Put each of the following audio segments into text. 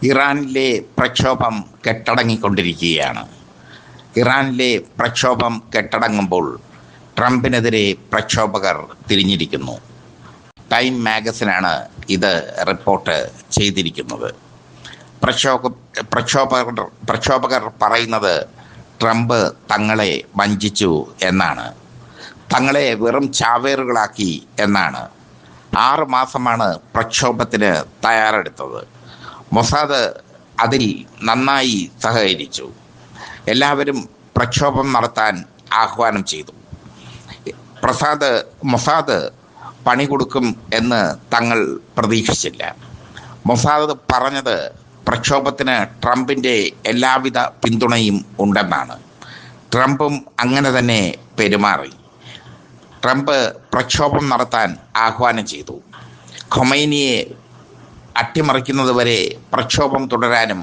ഇറാനിലെ പ്രക്ഷോഭം കെട്ടടങ്ങിക്കൊണ്ടിരിക്കുകയാണ്. ഇറാനിലെ പ്രക്ഷോഭം കെട്ടടങ്ങുമ്പോൾ ട്രംപിനെതിരെ പ്രക്ഷോഭകർ തിരിഞ്ഞിരിക്കുന്നു. ടൈം മാഗസിനാണ് ഇത് റിപ്പോർട്ട് ചെയ്തിരിക്കുന്നത്. പ്രക്ഷോഭകർ പറയുന്നത് ട്രംപ് തങ്ങളെ വഞ്ചിച്ചു എന്നാണ്, തങ്ങളെ വെറും ചാവേറുകളാക്കി എന്നാണ്. 6 മാസമാണ് പ്രക്ഷോഭത്തിന് തയ്യാറെടുത്തത്. മൊസാദ് അതിൽ നന്നായി സഹകരിച്ചു. എല്ലാവരും പ്രക്ഷോഭം നടത്താൻ ആഹ്വാനം ചെയ്തു. മൊസാദ് പണി കൊടുക്കും എന്ന് തങ്ങൾ പ്രതീക്ഷിച്ചില്ല. മൊസാദ് പറഞ്ഞത് പ്രക്ഷോഭത്തിന് ട്രംപിൻ്റെ എല്ലാവിധ പിന്തുണയും ഉണ്ടെന്നാണ്. ട്രംപും അങ്ങനെ തന്നെ പെരുമാറി. ട്രംപ് പ്രക്ഷോഭം നടത്താൻ ആഹ്വാനം ചെയ്തു. ഖൊമൈനിയെ അട്ടിമറിക്കുന്നതുവരെ പ്രക്ഷോഭം തുടരാനും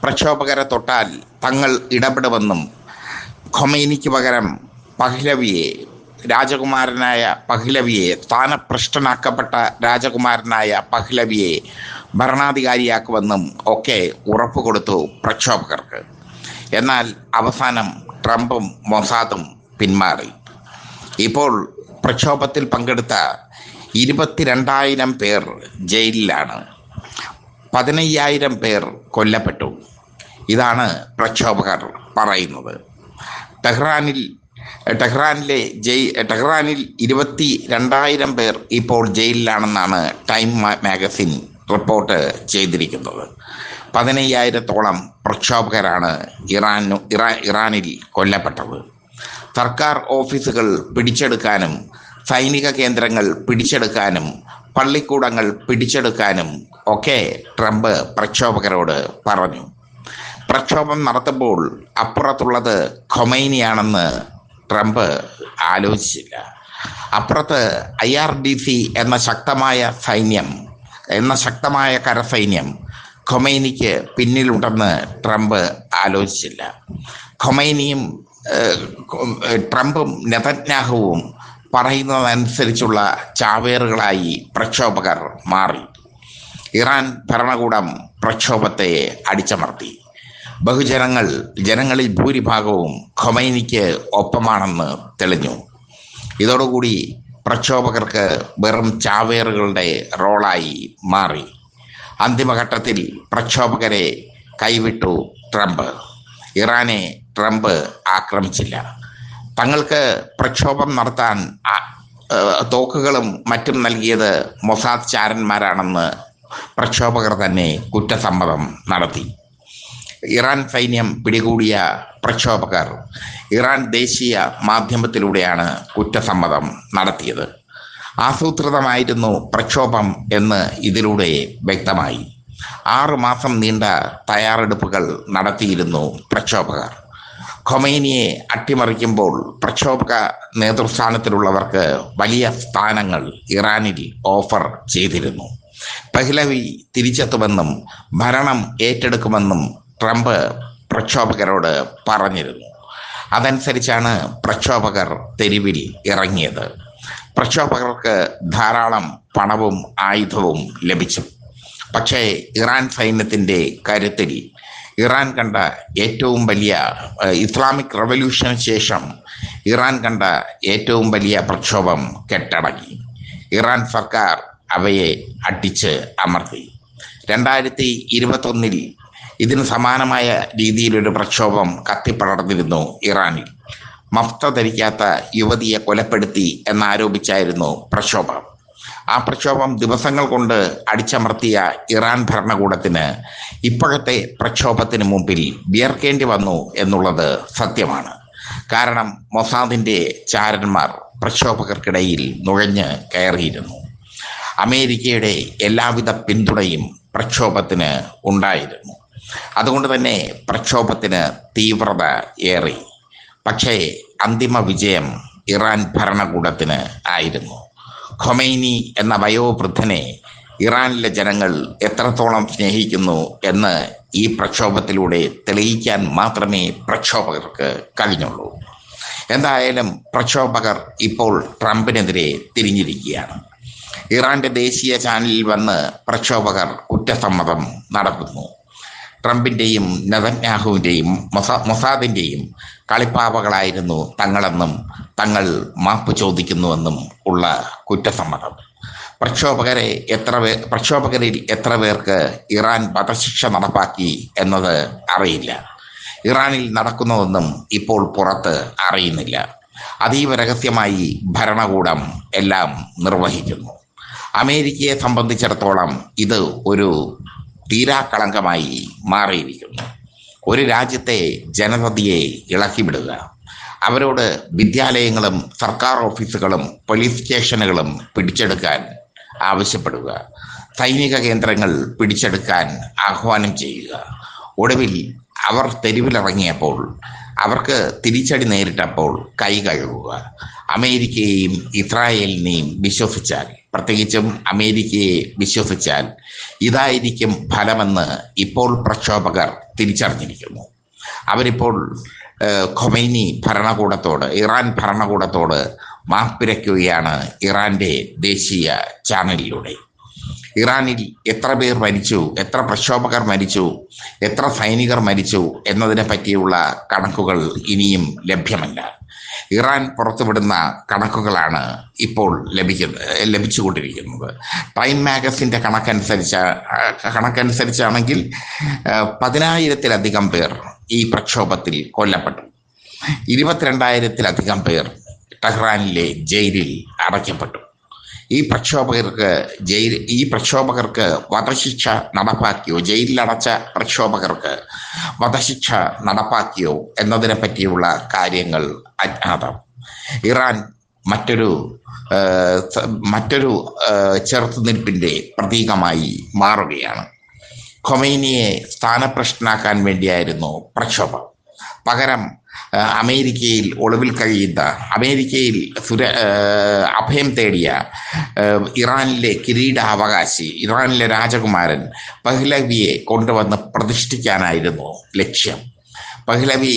പ്രക്ഷോഭകരെ തൊട്ടാൽ തങ്ങൾ ഇടപെടുമെന്നും ഖൊമൈനിക്ക് പകരം പഹ്ലവിയെ സ്ഥാനഭ്രഷ്ടനാക്കപ്പെട്ട രാജകുമാരനായ പഹ്ലവിയെ ഭരണാധികാരിയാക്കുമെന്നും ഒക്കെ ഉറപ്പ് കൊടുത്തു പ്രക്ഷോഭകർക്ക്. എന്നാൽ അവസാനം ട്രംപും മൊസാദും പിന്മാറി. ഇപ്പോൾ പ്രക്ഷോഭത്തിൽ പങ്കെടുത്ത 22,000 പേർ ജയിലിലാണ്. 15,000 പേർ കൊല്ലപ്പെട്ടു. ഇതാണ് പ്രക്ഷോഭകർ പറയുന്നത്. ടെഹ്റാനിൽ 22,000 പേർ ഇപ്പോൾ ജയിലിലാണെന്നാണ് ടൈം മാഗസിൻ റിപ്പോർട്ട് ചെയ്തിരിക്കുന്നത്. 15,000-ഓളം പ്രക്ഷോഭകരാണ് ഇറാനിൽ കൊല്ലപ്പെട്ടത്. സർക്കാർ ഓഫീസുകൾ പിടിച്ചെടുക്കാനും സൈനിക കേന്ദ്രങ്ങൾ പിടിച്ചെടുക്കാനും പള്ളിക്കൂടങ്ങൾ പിടിച്ചെടുക്കാനും ഒക്കെ ട്രംപ് പ്രക്ഷോഭകരോട് പറഞ്ഞു. പ്രക്ഷോഭം നടത്തുമ്പോൾ അപ്പുറത്തുള്ളത് ഖൊമൈനിയാണെന്ന് ട്രംപ് ആലോചിച്ചില്ല. അപ്പുറത്ത് IRGC എന്ന ശക്തമായ കരസൈന്യം ഖൊമൈനിക്ക് പിന്നിലുണ്ടെന്ന് ട്രംപ് ആലോചിച്ചില്ല. ഖൊമൈനിയും ട്രംപും നെതന്യാഹുവും പറയുന്നതനുസരിച്ചുള്ള ചാവേറുകളായി പ്രക്ഷോഭകർ മാറി. ഇറാൻ ഭരണകൂടം പ്രക്ഷോഭത്തെ അടിച്ചമർത്തി. ജനങ്ങളിൽ ഭൂരിഭാഗവും ഖൊമൈനിക്ക് ഒപ്പമാണെന്ന് തെളിഞ്ഞു. ഇതോടുകൂടി പ്രക്ഷോഭകർക്ക് വെറും ചാവേറുകളുടെ റോളായി മാറി. അന്തിമഘട്ടത്തിൽ പ്രക്ഷോഭകരെ കൈവിട്ടു ട്രംപ്. ഇറാനെ ട്രംപ് ആക്രമിച്ചില്ല. തങ്ങൾക്ക് പ്രക്ഷോഭം നടത്താൻ തോക്കുകളും മറ്റും നൽകിയത് മൊസാദ് ചാരന്മാരാണെന്ന് പ്രക്ഷോഭകർ തന്നെ കുറ്റസമ്മതം നടത്തി. ഇറാൻ സൈന്യം പിടികൂടിയ പ്രക്ഷോഭകർ ഇറാൻ ദേശീയ മാധ്യമത്തിലൂടെയാണ് കുറ്റസമ്മതം നടത്തിയത്. ആസൂത്രിതമായിരുന്നു പ്രക്ഷോഭം എന്ന് ഇതിലൂടെ വ്യക്തമായി. 6 മാസം നീണ്ട തയ്യാറെടുപ്പുകൾ നടത്തിയിരുന്നു പ്രക്ഷോഭകർ. ഖൊമൈനിയെ അട്ടിമറിക്കുമ്പോൾ പ്രക്ഷോഭക നേതൃസ്ഥാനത്തിലുള്ളവർക്ക് വലിയ സ്ഥാനങ്ങൾ ഇറാനിൽ ഓഫർ ചെയ്തിരുന്നു. പഹ്ലവി തിരിച്ചെത്തുമെന്നും ഭരണം ഏറ്റെടുക്കുമെന്നും ട്രംപ് പ്രക്ഷോഭകരോട് പറഞ്ഞിരുന്നു. അതനുസരിച്ചാണ് പ്രക്ഷോഭകർ തെരുവിൽ ഇറങ്ങിയത്. പ്രക്ഷോഭകർക്ക് ധാരാളം പണവും ആയുധവും ലഭിച്ചു. പക്ഷേ ഇറാൻ സൈന്യത്തിൻ്റെ കരുത്തിൽ ഇറാൻ കണ്ട ഏറ്റവും വലിയ ഇസ്ലാമിക് റവല്യൂഷന് ശേഷം ഇറാൻ കണ്ട ഏറ്റവും വലിയ പ്രക്ഷോഭം കെട്ടടങ്ങി. ഇറാൻ സർക്കാർ അവയെ അടിച്ച് അമർത്തി. 2021 ഇതിന് സമാനമായ രീതിയിലൊരു പ്രക്ഷോഭം കത്തിപ്പടർന്നിരുന്നു ഇറാനിൽ. മഫ്ത ധരിക്കാത്ത യുവതിയെ കൊലപ്പെടുത്തി എന്നാരോപിച്ചായിരുന്നു പ്രക്ഷോഭം. ആ പ്രക്ഷോഭം ദിവസങ്ങൾ കൊണ്ട് അടിച്ചമർത്തിയ ഇറാൻ ഭരണകൂടത്തിന് ഇപ്പോഴത്തെ പ്രക്ഷോഭത്തിന് മുമ്പിൽ വിയർക്കേണ്ടി വന്നു എന്നുള്ളത് സത്യമാണ്. കാരണം മൊസാദിൻ്റെ ചാരന്മാർ പ്രക്ഷോഭകർക്കിടയിൽ നുഴഞ്ഞ് കയറിയിരുന്നു. അമേരിക്കയുടെ എല്ലാവിധ പിന്തുണയും പ്രക്ഷോഭത്തിന് ഉണ്ടായിരുന്നു. അതുകൊണ്ട് തന്നെ പ്രക്ഷോഭത്തിന് തീവ്രത ഏറി. പക്ഷേ അന്തിമ വിജയം ഇറാൻ ഭരണകൂടത്തിന് ആയിരുന്നു. ഖൊമൈനി എന്ന വയോവൃദ്ധനെ ഇറാനിലെ ജനങ്ങൾ എത്രത്തോളം സ്നേഹിക്കുന്നു എന്ന് ഈ പ്രക്ഷോഭത്തിലൂടെ തെളിയിക്കാൻ മാത്രമേ പ്രക്ഷോഭകർക്ക് കഴിഞ്ഞുള്ളൂ. എന്തായാലും പ്രക്ഷോഭകർ ഇപ്പോൾ ട്രംപിനെതിരെ തിരിഞ്ഞിരിക്കുകയാണ്. ഇറാന്റെ ദേശീയ ചാനലിൽ വന്ന് പ്രക്ഷോഭകർ കുറ്റസമ്മതം നടത്തുന്നു. ട്രംപിൻ്റെയും നെതന്യാഹുവിൻ്റെയും മൊസാദിൻ്റെയും കളിപ്പാവകളായിരുന്നു തങ്ങളെന്നും തങ്ങൾ മാപ്പ് ചോദിക്കുന്നുവെന്നും ഉള്ള കുറ്റസമ്മതം. പ്രക്ഷോഭകരിൽ എത്ര പേർക്ക് ഇറാൻ വധശിക്ഷ നടപ്പാക്കി എന്നത് അറിയില്ല. ഇറാനിൽ നടക്കുന്നതൊന്നും ഇപ്പോൾ പുറത്ത് അറിയുന്നില്ല. അതീവ രഹസ്യമായി ഭരണകൂടം എല്ലാം നിർവഹിക്കുന്നു. അമേരിക്കയെ സംബന്ധിച്ചിടത്തോളം ഇത് ഒരു തീരാക്കളങ്കമായി മാറിയിരിക്കുന്നു. ഒരു രാജ്യത്തെ ജനതയെ ഇളക്കിവിടുക, അവരോട് വിദ്യാലയങ്ങളും സർക്കാർ ഓഫീസുകളും പോലീസ് സ്റ്റേഷനുകളും പിടിച്ചെടുക്കാൻ ആവശ്യപ്പെടുക, സൈനിക കേന്ദ്രങ്ങൾ പിടിച്ചെടുക്കാൻ ആഹ്വാനം ചെയ്യുക. ഒടുവിൽ അവർ തെരുവിലിറങ്ങിയപ്പോൾ, അവർക്ക് തിരിച്ചടി നേരിട്ടപ്പോൾ കൈ കഴുകുക. അമേരിക്കയെയും ഇസ്രായേലിനെയും വിശ്വസിച്ചാൽ, പ്രത്യേകിച്ചും അമേരിക്കയെ വിശ്വസിച്ചാൽ ഇതായിരിക്കും ഫലമെന്ന് ഇപ്പോൾ പ്രക്ഷോഭകർ തിരിച്ചറിഞ്ഞിരിക്കുന്നു. അവരിപ്പോൾ ഖൊമൈനി ഭരണകൂടത്തോട്, ഇറാൻ ഭരണകൂടത്തോട് മാപ്പിരയ്ക്കുകയാണ് ഇറാൻ്റെ ദേശീയ ചാനലിലൂടെ. ഇറാനിൽ എത്ര പേർ മരിച്ചു, എത്ര പ്രക്ഷോഭകർ മരിച്ചു, എത്ര സൈനികർ മരിച്ചു എന്നതിനെ പറ്റിയുള്ള കണക്കുകൾ ഇനിയും ഇറാൻ പുറത്തുവിടുന്ന കണക്കുകളാണ് ഇപ്പോൾ ലഭിച്ചുകൊണ്ടിരിക്കുന്നത്. ടൈം മാഗസിൻ്റെ കണക്കനുസരിച്ചാണെങ്കിൽ 10,000-ലധികം പേർ ഈ പ്രക്ഷോഭത്തിൽ കൊല്ലപ്പെട്ടു. 22,000-ലധികം പേർ ടെഹ്റാനിലെ ജയിലിൽ അടയ്ക്കപ്പെട്ടു. ഈ പ്രക്ഷോഭകർക്ക് വധശിക്ഷ നടപ്പാക്കിയോ, ജയിലിലടച്ച പ്രക്ഷോഭകർക്ക് വധശിക്ഷ നടപ്പാക്കിയോ എന്നതിനെ പറ്റിയുള്ള കാര്യങ്ങൾ അജ്ഞാതം. ഇറാൻ മറ്റൊരു ചെറുത്തുനിൽപ്പിൻ്റെ പ്രതീകമായി മാറുകയാണ്. ഖൊമൈനിയെ സ്ഥാനഭ്രഷ്ടനാക്കാൻ വേണ്ടിയായിരുന്നു പ്രക്ഷോഭം. പകരം അമേരിക്കയിൽ ഒളിവിൽ കഴിയുന്ന, അമേരിക്കയിൽ അഭയം തേടിയ ഇറാനിലെ കിരീടാവകാശി, ഇറാനിലെ രാജകുമാരൻ പഹ്ലവിയെ കൊണ്ടുവന്ന് പ്രതിഷ്ഠിക്കാനായിരുന്നു ലക്ഷ്യം. പഹ്ലവി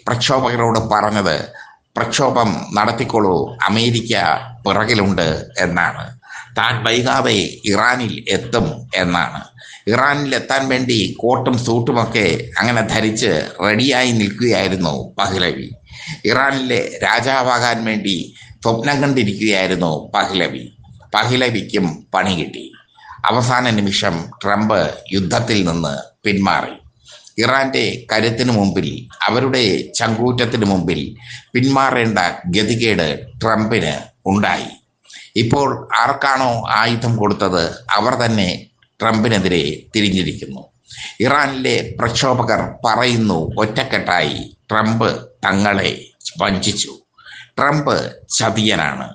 പ്രക്ഷോഭകരോട് പറഞ്ഞത്, പ്രക്ഷോഭം നടത്തിക്കൊള്ളൂ, അമേരിക്ക പിറകിലുണ്ട് എന്നാണ്. താൻ വൈകാതെ ഇറാനിൽ എത്തും എന്നാണ്. ഇറാനിൽ എത്താൻ വേണ്ടി കോട്ടും സൂട്ടുമൊക്കെ അങ്ങനെ ധരിച്ച് റെഡിയായി നിൽക്കുകയായിരുന്നു പഹ്ലവി. ഇറാനിലെ രാജാവാകാൻ വേണ്ടി സ്വപ്നം കണ്ടിരിക്കുകയായിരുന്നു പഹ്ലവിക്കും പണി കിട്ടി. അവസാന നിമിഷം ട്രംപ് യുദ്ധത്തിൽ നിന്ന് പിന്മാറി. ഇറാന്റെ കരുത്തിന് മുമ്പിൽ, അവരുടെ ചങ്കൂറ്റത്തിന് മുമ്പിൽ പിന്മാറേണ്ട ഗതികേട് ട്രംപിന് ഉണ്ടായി. ഇപ്പോൾ ആർക്കാണോ ആയുധം കൊടുത്തത് അവർ തന്നെ ട്രംപിനെതിരെ തിരിഞ്ഞിരിക്കുന്നു. ഇറാനിലെ പ്രക്ഷോഭകർ പറയുന്നു ഒറ്റക്കെട്ടായി, ട്രംപ് തങ്ങളെ വഞ്ചിച്ചു, ട്രംപ് ചതിയനാണ്.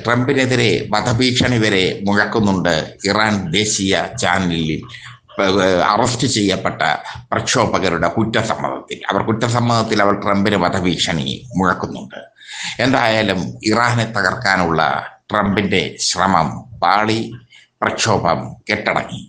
ട്രംപിനെതിരെ വധഭീഷണി വരെ മുഴക്കുന്നുണ്ട് ഇറാൻ ദേശീയ ചാനലിൽ അറസ്റ്റ് ചെയ്യപ്പെട്ട പ്രക്ഷോഭകരുടെ കുറ്റസമ്മതത്തിൽ അവർ ട്രംപിന് വധഭീഷണി മുഴക്കുന്നുണ്ട്. എന്തായാലും ഇറാനെ തകർക്കാനുള്ള ട്രംപിന്റെ ശ്രമം പാളി, പ്രക്ഷോഭം കെട്ടടങ്ങി.